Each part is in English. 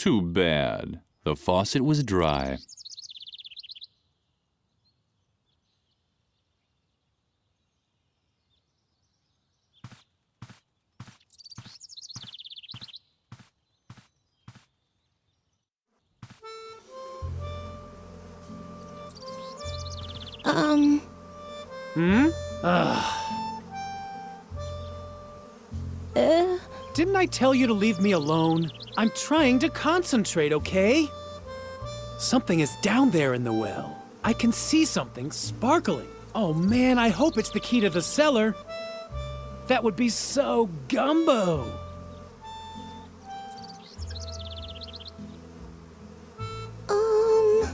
Too bad. The faucet was dry. Didn't I tell you to leave me alone? I'm trying to concentrate, okay? Something is down there in the well. I can see something sparkling. Oh man, I hope it's the key to the cellar. That would be so gumbo.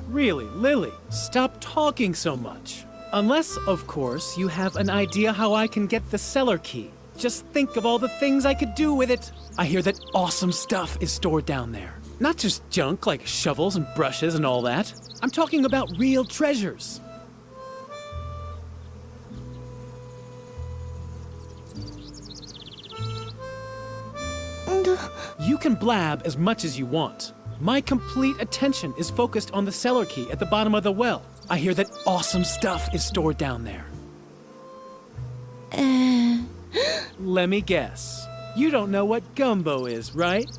Really, Lily, stop talking so much. Unless, of course, you have an idea how I can get the cellar key. Just think of all the things I could do with it. I hear that awesome stuff is stored down there. Not just junk like shovels and brushes and all that. I'm talking about real treasures. You can blab as much as you want. My complete attention is focused on the cellar key at the bottom of the well. I hear that awesome stuff is stored down there. Let me guess. You don't know what gumbo is, right?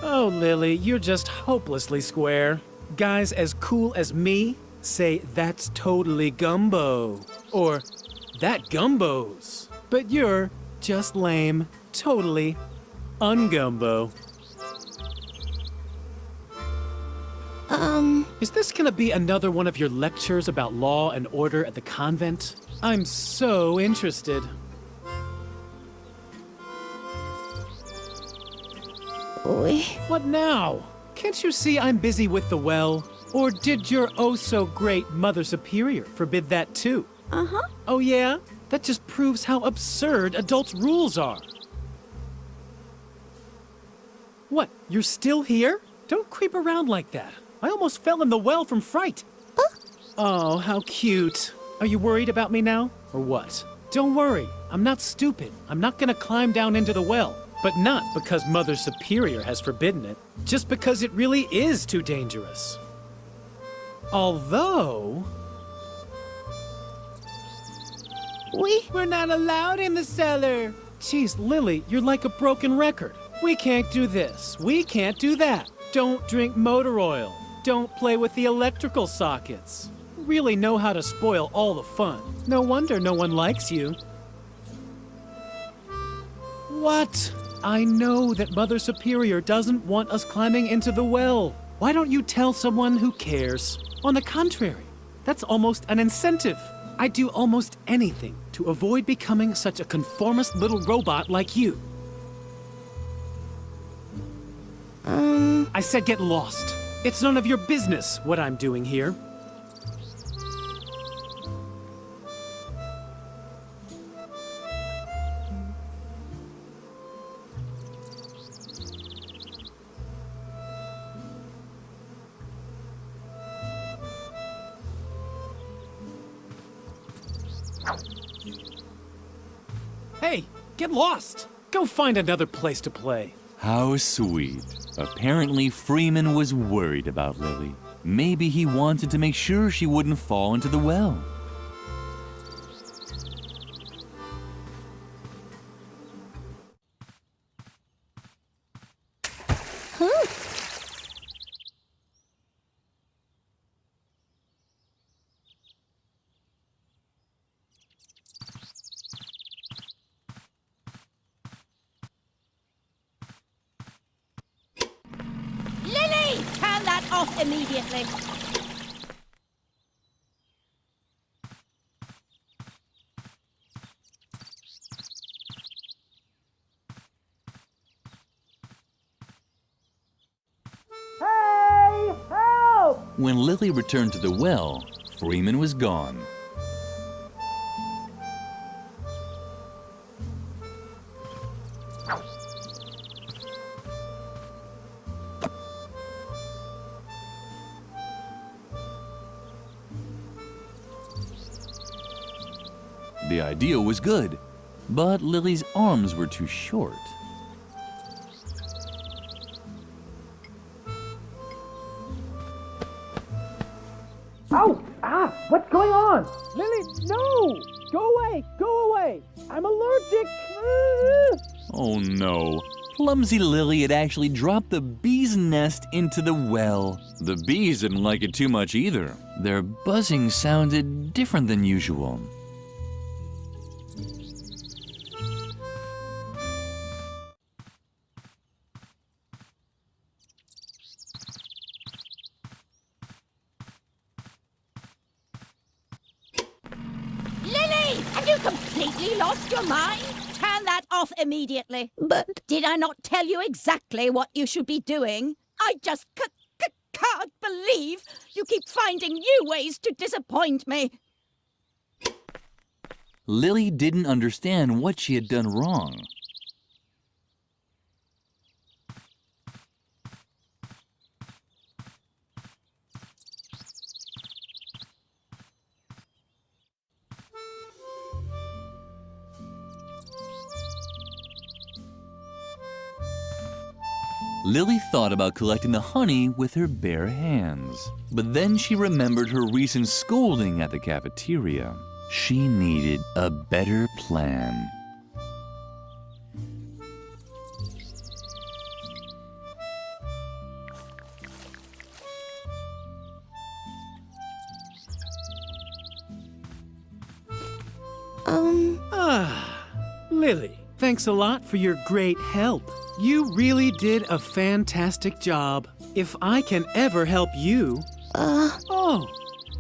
Oh, Lily, you're just hopelessly square. Guys as cool as me say that's totally gumbo. Or that gumbos. But you're just lame. Totally ungumbo. Is this gonna be another one of your lectures about law and order at the convent? I'm so interested. What now? Can't you see I'm busy with the well? Or did your oh-so-great Mother Superior forbid that too? Oh yeah? That just proves how absurd adults' rules are. What, you're still here? Don't creep around like that. I almost fell in the well from fright. Oh, how cute. Are you worried about me now, or what? Don't worry, I'm not stupid. I'm not gonna climb down into the well. But not because Mother Superior has forbidden it, just because it really is too dangerous. Although... We're not allowed in the cellar. Jeez, Lily, you're like a broken record. We can't do this, we can't do that. Don't drink motor oil. Don't play with the electrical sockets. Really know how to spoil all the fun. No wonder no one likes you. What? I know that Mother Superior doesn't want us climbing into the well. Why don't you tell someone who cares? On the contrary, that's almost an incentive. I'd do almost anything to avoid becoming such a conformist little robot like you. I said get lost. It's none of your business what I'm doing here. Hey, get lost! Go find another place to play. How sweet. Apparently, Freeman was worried about Lily. Maybe he wanted to make sure she wouldn't fall into the well. Lily, turn that off immediately. Hey, help! When Lily returned to the well, Freeman was gone. The idea was good, but Lily's arms were too short. What's going on? Lily, no! Go away! Go away! I'm allergic! Oh no. Clumsy Lily had actually dropped the bee's nest into the well. The bees didn't like it too much either. Their buzzing sounded different than usual. Lily, have you completely lost your mind? Turn that off immediately. But did I not tell you exactly what you should be doing? I just can't believe you keep finding new ways to disappoint me. Lily didn't understand what she had done wrong. Lily thought about collecting the honey with her bare hands. But then she remembered her recent scolding at the cafeteria. She needed a better plan. Lily, thanks a lot for your great help. You really did a fantastic job. If I can ever help you... Oh,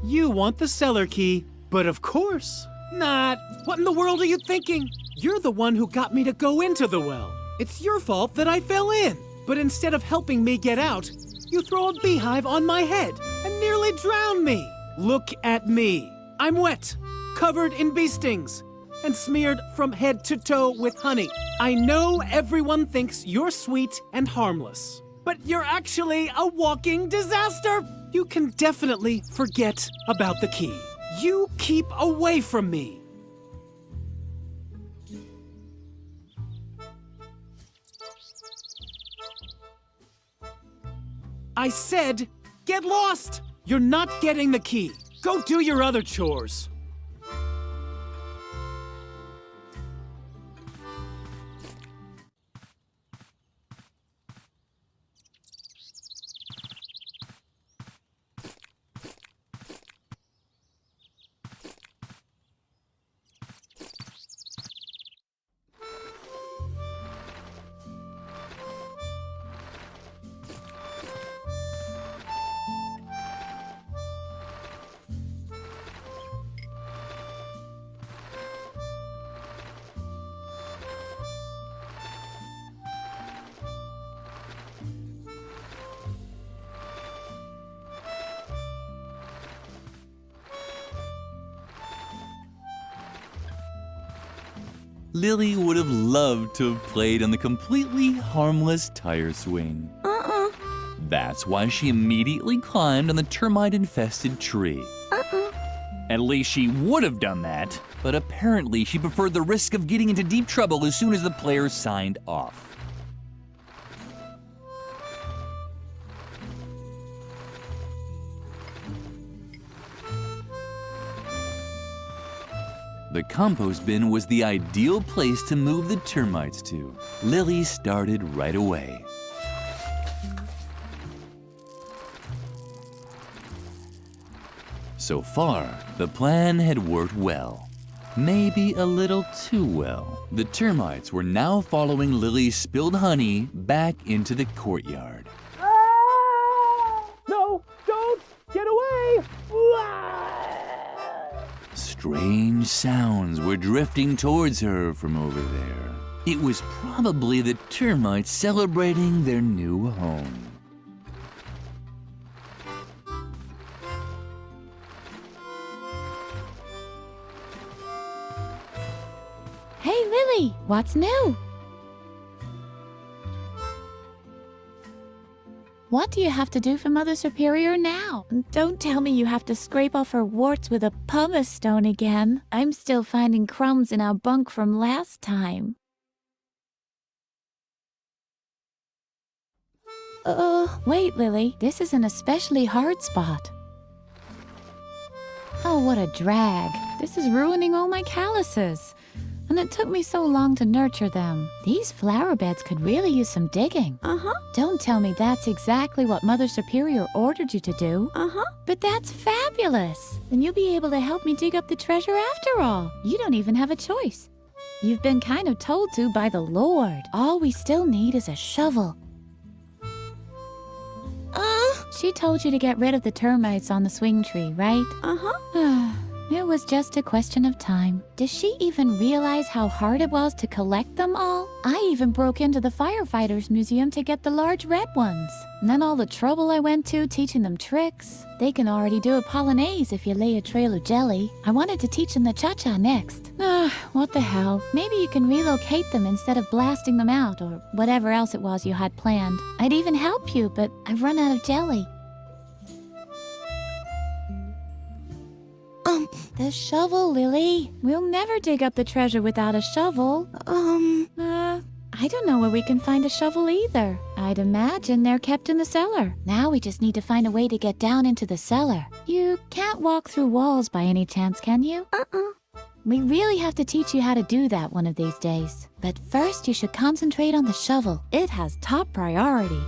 you want the cellar key, but of course not. What in the world are you thinking? You're the one who got me to go into the well. It's your fault that I fell in. But instead of helping me get out, you throw a beehive on my head and nearly drown me. Look at me. I'm wet, covered in bee stings, and smeared from head to toe with honey. I know everyone thinks you're sweet and harmless, but you're actually a walking disaster. You can definitely forget about the key. You keep away from me. I said, get lost! You're not getting the key. Go do your other chores. Lily would have loved to have played on the completely harmless tire swing. That's why she immediately climbed on the termite-infested tree. At least she would have done that, but apparently she preferred the risk of getting into deep trouble as soon as the players signed off. The compost bin was the ideal place to move the termites to. Lily started right away. So far, the plan had worked well. Maybe a little too well. The termites were now following Lily's spilled honey back into the courtyard. No, don't! Get away! Strange sounds were drifting towards her from over there. It was probably the termites celebrating their new home. Hey, Lily, what's new? What do you have to do for Mother Superior now? Don't tell me you have to scrape off her warts with a pumice stone again. I'm still finding crumbs in our bunk from last time. Wait, Lily, this is an especially hard spot. Oh, what a drag. This is ruining all my calluses. And it took me so long to nurture them. These flower beds could really use some digging. Don't tell me that's exactly what Mother Superior ordered you to do. But that's fabulous. Then you'll be able to help me dig up the treasure after all. You don't even have a choice. You've been kind of told to by the Lord. All we still need is a shovel. She told you to get rid of the termites on the swing tree, right? It was just a question of time. Does she even realize how hard it was to collect them all? I even broke into the firefighters museum to get the large red ones. And then all the trouble I went to teaching them tricks. They can already do a polonaise if you lay a trail of jelly. I wanted to teach them the cha-cha next. What the hell? Maybe you can relocate them instead of blasting them out or whatever else it was you had planned. I'd even help you, but I've run out of jelly. The shovel, Lily. We'll never dig up the treasure without a shovel. I don't know where we can find a shovel either. I'd imagine they're kept in the cellar. Now we just need to find a way to get down into the cellar. You can't walk through walls by any chance, can you? We really have to teach you how to do that one of these days. But first you should concentrate on the shovel. It has top priority.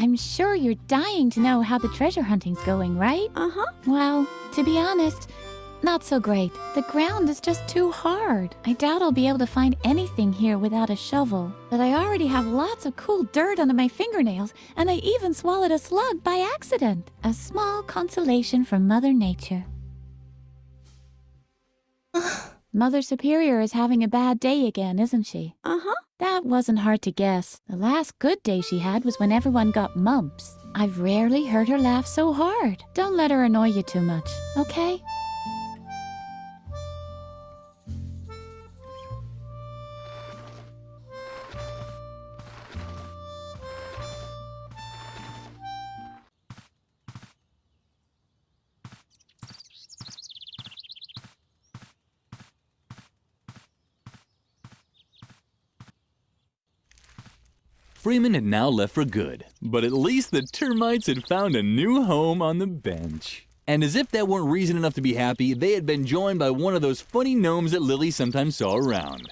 I'm sure you're dying to know how the treasure hunting's going, right? Well, to be honest, not so great. The ground is just too hard. I doubt I'll be able to find anything here without a shovel. But I already have lots of cool dirt under my fingernails, and I even swallowed a slug by accident. A small consolation from Mother Nature. Mother Superior is having a bad day again, isn't she? That wasn't hard to guess. The last good day she had was when everyone got mumps. I've rarely heard her laugh so hard. Don't let her annoy you too much, okay? Freeman had now left for good, but at least the termites had found a new home on the bench. And as if that weren't reason enough to be happy, they had been joined by one of those funny gnomes that Lily sometimes saw around.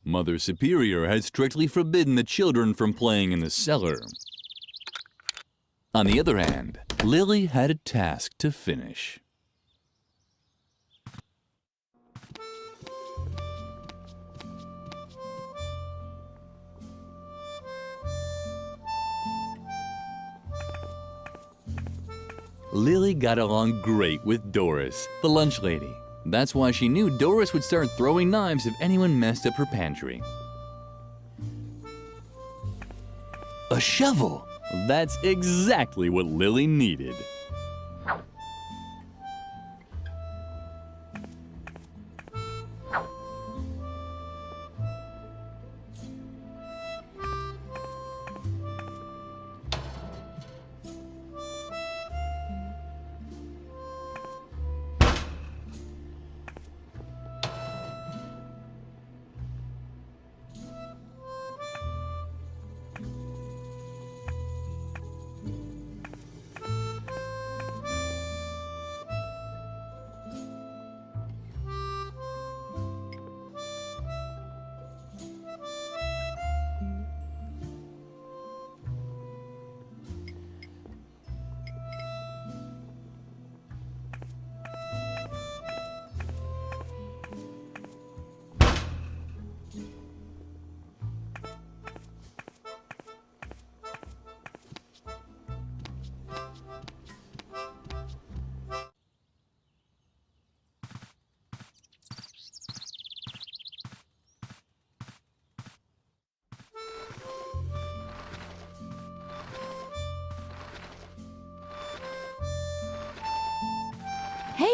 Mother Superior had strictly forbidden the children from playing in the cellar. On the other hand, Lily had a task to finish. Lily got along great with Doris, the lunch lady. That's why she knew Doris would start throwing knives if anyone messed up her pantry. A shovel! That's exactly what Lily needed.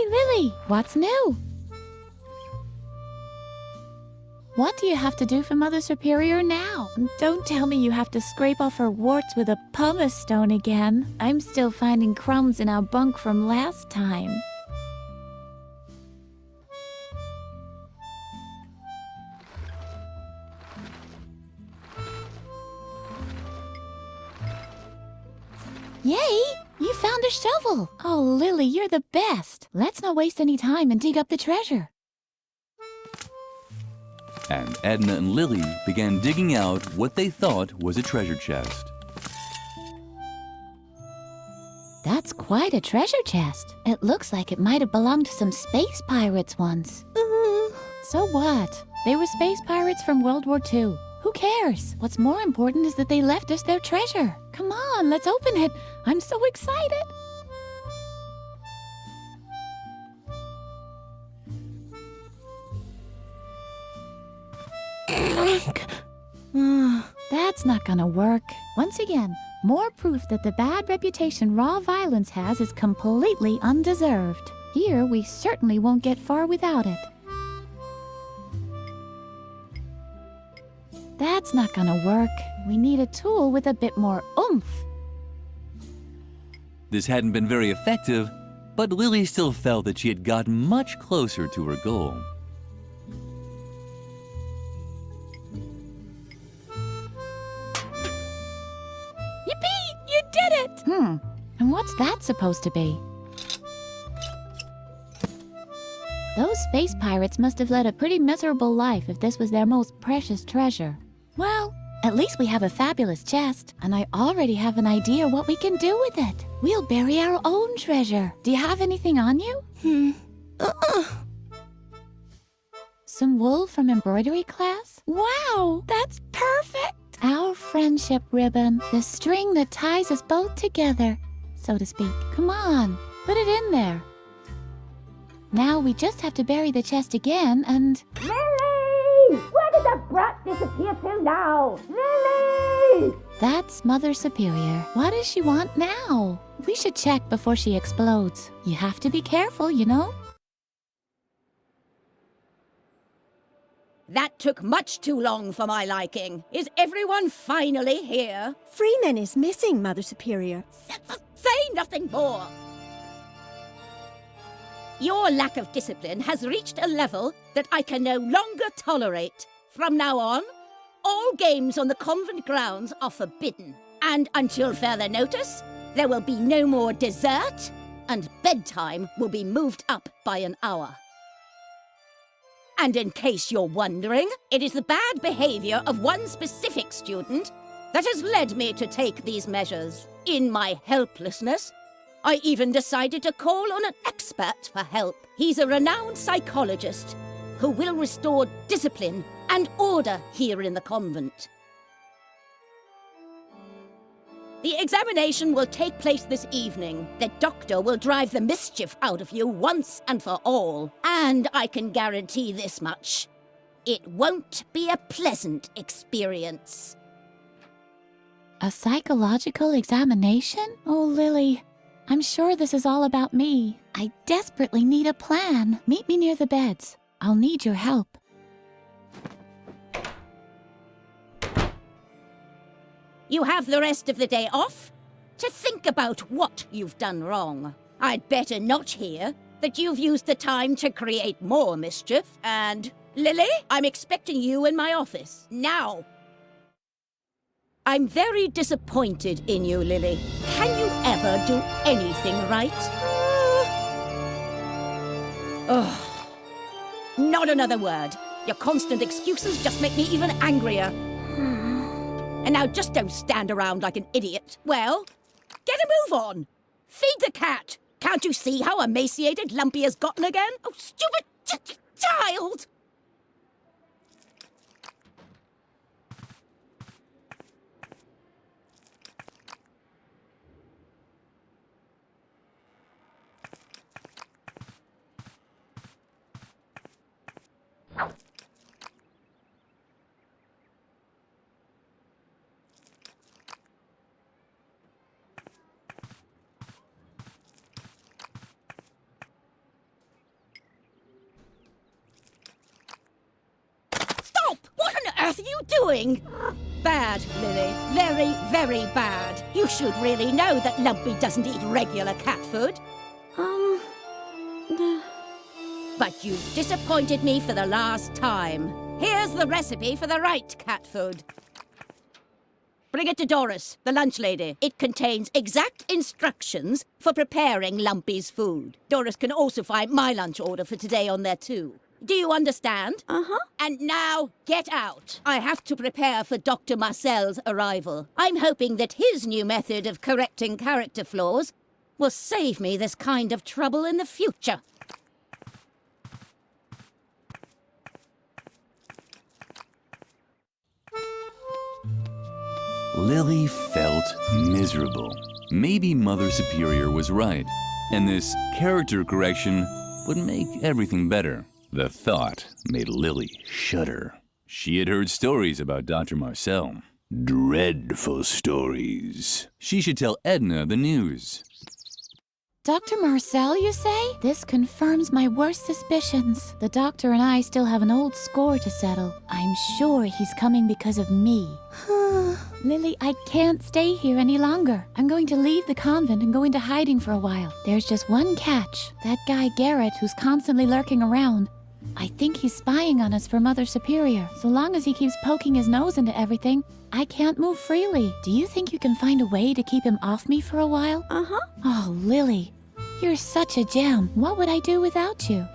Hey, Lily, what's new? What do you have to do for Mother Superior now? Don't tell me you have to scrape off her warts with a pumice stone again. I'm still finding crumbs in our bunk from last time. Yay! You found a shovel! Oh, Lily, you're the best. Let's not waste any time and dig up the treasure. And Edna and Lily began digging out what they thought was a treasure chest. That's quite a treasure chest. It looks like it might have belonged to some space pirates once. So what? They were space pirates from World War II. Who cares? What's more important is that they left us their treasure. Come on, let's open it. I'm so excited. That's not gonna work. Once again, more proof that the bad reputation raw violence has is completely undeserved. Here, we certainly won't get far without it. That's not gonna work. We need a tool with a bit more oomph. This hadn't been very effective, but Lily still felt that she had gotten much closer to her goal. Yippee! You did it! And what's that supposed to be? Those space pirates must have led a pretty miserable life if this was their most precious treasure. Well, at least we have a fabulous chest, and I already have an idea what we can do with it. We'll bury our own treasure. Do you have anything on you? Some wool from embroidery class? Wow, that's perfect! Our friendship ribbon, the string that ties us both together, so to speak. Come on, put it in there. Now we just have to bury the chest again and... Lily! Where did the brat disappear to now? Lily! That's Mother Superior. What does she want now? We should check before she explodes. You have to be careful, you know? That took much too long for my liking. Is everyone finally here? Freeman is missing, Mother Superior. Say nothing more! Your lack of discipline has reached a level that I can no longer tolerate. From now on, all games on the convent grounds are forbidden. And until further notice, there will be no more dessert, and bedtime will be moved up by an hour. And in case you're wondering, it is the bad behavior of one specific student that has led me to take these measures. In my helplessness, I even decided to call on an expert for help. He's a renowned psychologist who will restore discipline and order here in the convent. The examination will take place this evening. The doctor will drive the mischief out of you once and for all. And I can guarantee this much. It won't be a pleasant experience. A psychological examination? Oh, Lily, I'm sure this is all about me. I desperately need a plan. Meet me near the beds. I'll need your help. You have the rest of the day off to think about what you've done wrong. I'd better not hear that you've used the time to create more mischief. And, Lily, I'm expecting you in my office. Now! I'm very disappointed in you, Lily. Can you ever do anything right? Ugh. Not another word. Your constant excuses just make me even angrier. And now just don't stand around like an idiot. Well, get a move on. Feed the cat. Can't you see how emaciated Lumpy has gotten again? Oh, stupid child! earth are you doing? Bad, Lily. Very, very bad. You should really know that Lumpy doesn't eat regular cat food. But you've disappointed me for the last time. Here's the recipe for the right cat food. Bring it to Doris, the lunch lady. It contains exact instructions for preparing Lumpy's food. Doris can also find my lunch order for today on there too. Do you understand? Uh-huh. And now, get out. I have to prepare for Dr. Marcel's arrival. I'm hoping that his new method of correcting character flaws will save me this kind of trouble in the future. Lily felt miserable. Maybe Mother Superior was right, and this character correction would make everything better. The thought made Lily shudder. She had heard stories about Dr. Marcel. Dreadful stories. She should tell Edna the news. Dr. Marcel, you say? This confirms my worst suspicions. The doctor and I still have an old score to settle. I'm sure he's coming because of me. Lily, I can't stay here any longer. I'm going to leave the convent and go into hiding for a while. There's just one catch. That guy Garrett who's constantly lurking around. I think he's spying on us for Mother Superior. So long as he keeps poking his nose into everything, I can't move freely. Do you think you can find a way to keep him off me for a while? Uh-huh. Oh, Lily, you're such a gem. What would I do without you?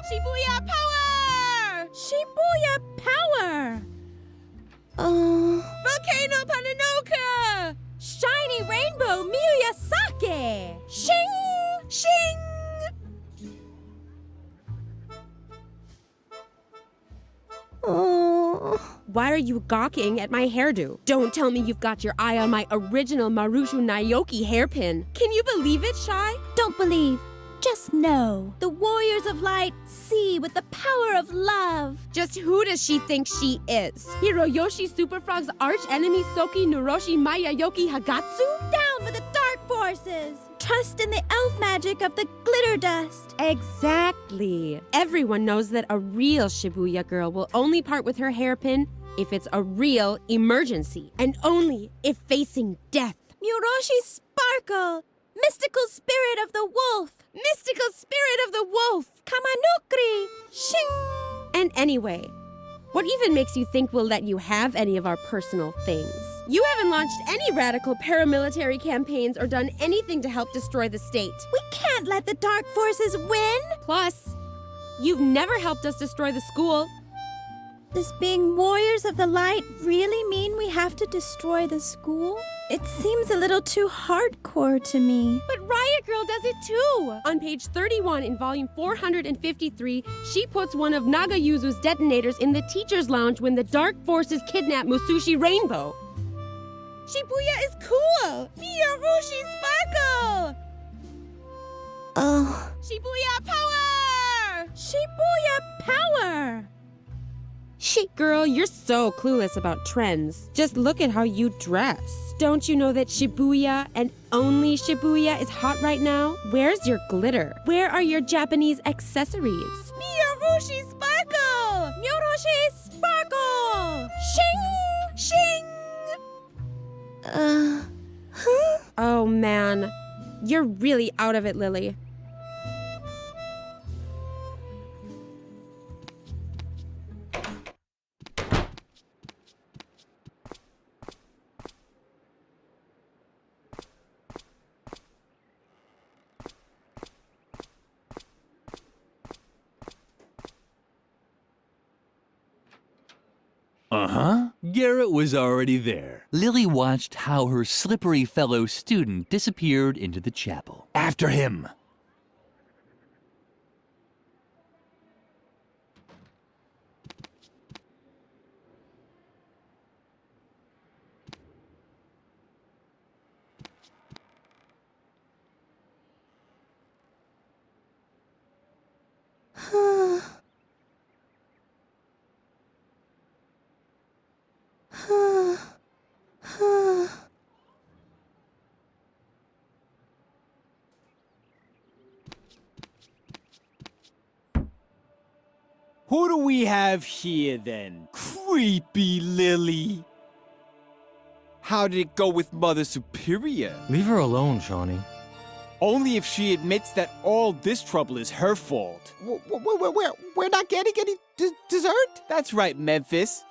Shibuya power! Shibuya power! Volcano Pananoka! Shiny rainbow Miyasake! Shing! Shing! Why are you gawking at my hairdo? Don't tell me you've got your eye on my original Marushu Naoki hairpin. Can you believe it, Shy? Don't believe. Just know. The warriors of light see with the power of love. Just who does she think she is? Hiroyoshi Superfrog's arch enemy Soki Nuroshi Mayayoki Hagatsu? Down with the dark forces. Trust in the elf magic of the glitter dust. Exactly. Everyone knows that a real Shibuya girl will only part with her hairpin if it's a real emergency, and only if facing death. Muroshi Sparkle! Mystical spirit of the wolf! Mystical spirit of the wolf! Kamanukri! Shing! And anyway, what even makes you think we'll let you have any of our personal things? You haven't launched any radical paramilitary campaigns or done anything to help destroy the state. We can't let the dark forces win! Plus, you've never helped us destroy the school. Does being warriors of the light really mean we have to destroy the school? It seems a little too hardcore to me. But Riot Girl does it too! On page 31 in volume 453, she puts one of Nagayuzu's detonators in the teacher's lounge when the dark forces kidnap Musushi Rainbow. Shibuya is cool! Miyarushi Sparkle! Oh. Shibuya power! Shibuya power! Girl, you're so clueless about trends. Just look at how you dress. Don't you know that Shibuya and only Shibuya is hot right now? Where's your glitter? Where are your Japanese accessories? Miyarushi Sparkle! Muroshi Sparkle! Shing! Shing! Oh man, you're really out of it, Lily. Uh-huh. Garrett was already there. Lily watched how her slippery fellow student disappeared into the chapel. After him! Who do we have here, then? Creepy Lilly. How did it go with Mother Superior? Leave her alone, Shawnee. Only if she admits that all this trouble is her fault. We're not getting any dessert? That's right, Memphis.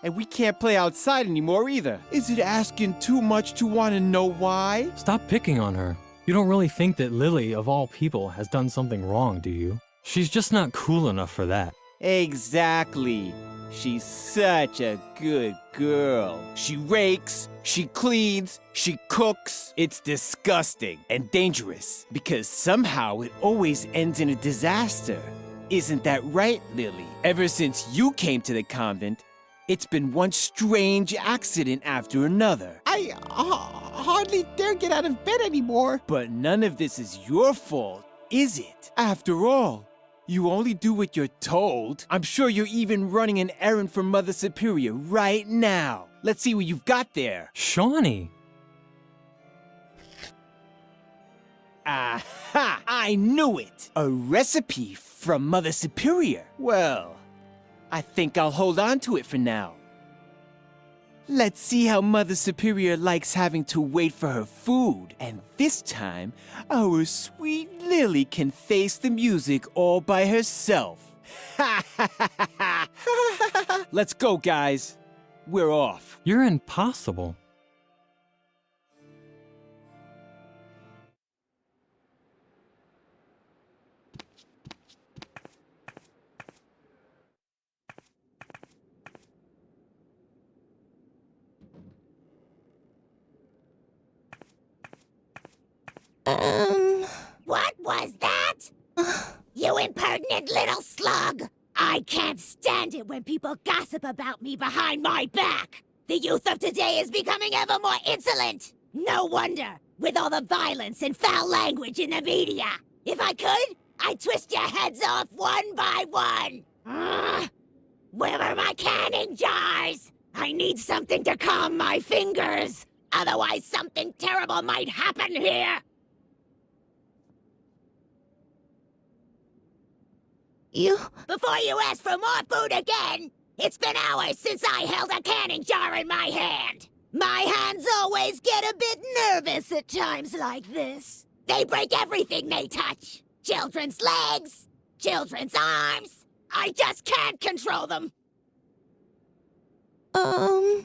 And we can't play outside anymore either. Is it asking too much to want to know why? Stop picking on her. You don't really think that Lilly, of all people, has done something wrong, do you? She's just not cool enough for that. Exactly. She's such a good girl. She rakes, she cleans, she cooks. It's disgusting and dangerous because somehow it always ends in a disaster. Isn't that right, Lilly? Ever since you came to the convent, it's been one strange accident after another. I hardly dare get out of bed anymore. But none of this is your fault, is it? After all, you only do what you're told. I'm sure you're even running an errand for Mother Superior right now. Let's see what you've got there. Shawnee! Aha! I knew it! A recipe from Mother Superior. Well, I think I'll hold on to it for now. Let's see how Mother Superior likes having to wait for her food. And this time, our sweet Lilly can face the music all by herself. Let's go, guys. We're off. You're impossible. What was that? You impertinent little slug! I can't stand it when people gossip about me behind my back! The youth of today is becoming ever more insolent! No wonder, with all the violence and foul language in the media! If I could, I'd twist your heads off one by one! Where are my canning jars? I need something to calm my fingers! Otherwise something terrible might happen here! Before you ask for more food again, it's been hours since I held a canning jar in my hand. My hands always get a bit nervous at times like this. They break everything they touch. Children's legs, children's arms. I just can't control them. Now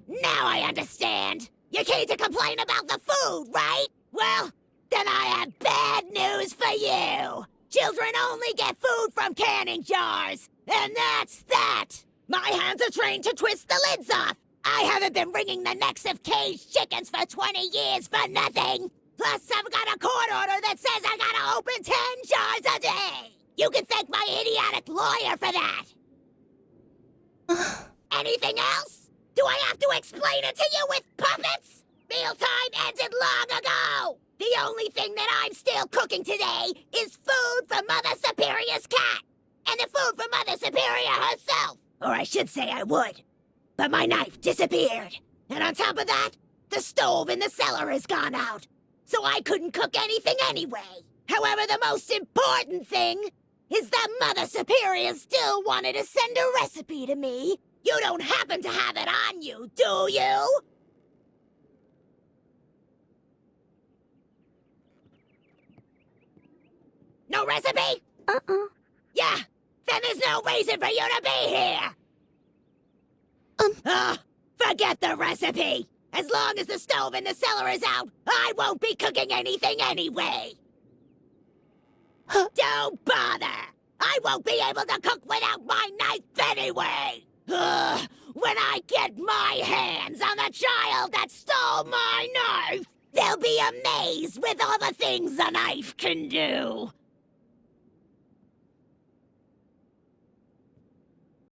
I understand. You came to complain about the food, right? Well, then I have bad news for you. Children only get food from canning jars, and that's that. My hands are trained to twist the lids off. I haven't been wringing the necks of caged chickens for 20 years for nothing. Plus, I've got a court order that says I gotta open 10 jars a day. You can thank my idiotic lawyer for that. Anything else? Do I have to explain it to you with puppets? Mealtime ended long ago. The only thing that I'm still cooking today is food for Mother Superior's cat. And the food for Mother Superior herself. Or I should say I would. But my knife disappeared. And on top of that, the stove in the cellar has gone out. So I couldn't cook anything anyway. However, the most important thing is that Mother Superior still wanted to send a recipe to me. You don't happen to have it on you, do you? No recipe? Yeah, then there's no reason for you to be here. Forget the recipe. As long as the stove in the cellar is out, I won't be cooking anything anyway. Don't bother. I won't be able to cook without my knife anyway. When I get my hands on the child that stole my knife, they'll be amazed with all the things a knife can do.